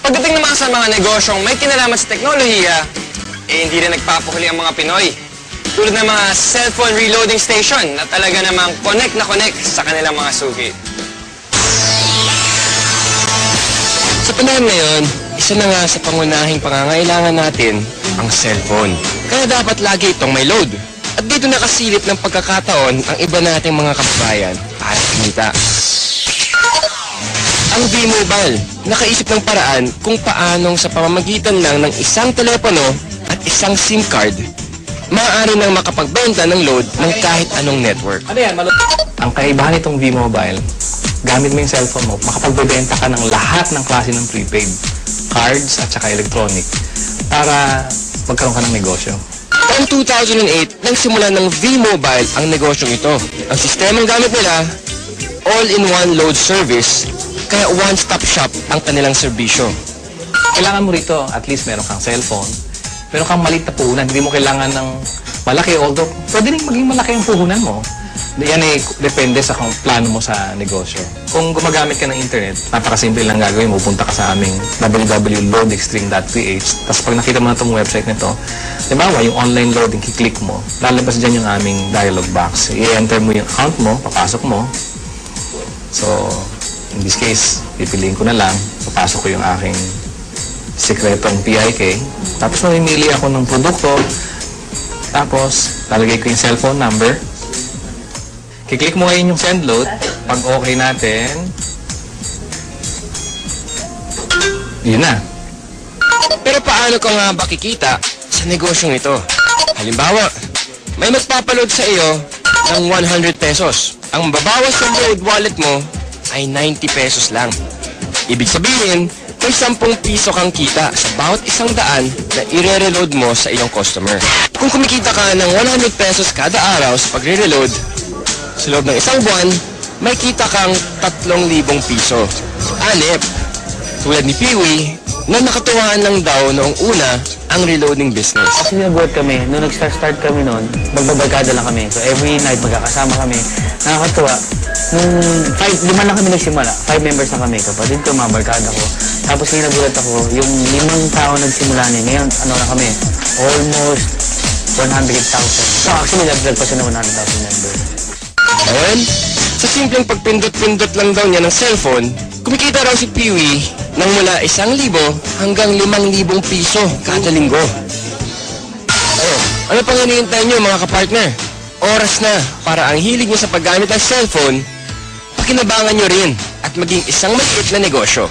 Pagdating naman sa mga negosyong may kinalaman sa teknolohiya, hindi rin nagpapahuli ang mga Pinoy. Tulad ng mga cellphone reloading station na talaga namang connect na connect sa kanilang mga suki. Sa panahon ngayon, isa na nga sa pangunahing pangangailangan natin ang cellphone. Kaya dapat lagi itong may load. At dito nakasilip ng pagkakataon ang iba nating mga kababayan para kumita. Ang V-Mobile, nakaisip ng paraan kung paanong sa pamamagitan lang ng isang telepono at isang SIM card, maaari nang makapagbenta ng load ng kahit anong network. Ang kaibahan nitong V-Mobile, gamit mo yung cellphone mo, makapagbebenta ka ng lahat ng klase ng prepaid, cards at saka electronic, para magkaroon ka ng negosyo. Taong 2008, nagsimula ng V-Mobile ang negosyong ito. Ang sistemang gamit nila, all-in-one load service, kaya one-stop shop ang kanilang serbisyo. Kailangan mo rito, at least meron kang cellphone, meron kang maliit na puhunan, hindi mo kailangan ng malaki, although pwede rin maging malaki ang puhunan mo. Yan ay depende sa kung plano mo sa negosyo. Kung gumagamit ka ng internet, napakasimple lang gagawin mo. Pupunta ka sa aming www.loadextreme.ph. Tapos pag nakita mo na itong website nito, diba, yung online loading, kiklik mo, lalabas dyan yung aming dialog box. I-enter mo yung account mo, papasok mo. So, in this case, pipiliin ko na lang, papasok ko yung aking sikretong PIK. Tapos mamimili ako ng produkto. Tapos, lalagay ko yung cellphone number. Kiklik mo ngayon yung send load. Pag okay natin, yun na. Pero paano ka nga ba kikita sa negosyong ito? Halimbawa, may magpapaload sa iyo ng 100 pesos. Ang mababawas sa load wallet mo ay 90 pesos lang. Ibig sabihin, may 10 piso kang kita sa bawat 100 na i-reload mo sa iyong customer. Kung kumikita ka ng 100 pesos kada araw sa pagre-reload, sa loob ng isang buwan, may kita kang 3,000 piso. Anip, tulad ni Peewee, na nakatuwaan lang daw noong una ang reloading business. Kasi nabuhat kami, nung nag-start kami noon, magbabarkada lang kami. So every night magkakasama kami. Nakakatuwa. Nung 5 lang kami nagsimula. 5 members na kami. Kapatid ko, mga barkada ko. Tapos ngayon nagulat ako, yung 5 tao nagsimula niya. Ngayon, ano na kami? Almost 100,000. So actually, nag-vlog pa siya ng 100,000 members. Ngayon, sa simpleng pagpindot-pindot lang daw niya ng cellphone, kumikita raw si Peewee ng mula 1,000 hanggang 5,000 piso kada linggo. Ano pang hinihintay niyo mga kapartner? Oras na para ang hilig niyo sa paggamit ng cellphone, pakinabangan niyo rin at maging isang maliit na negosyo.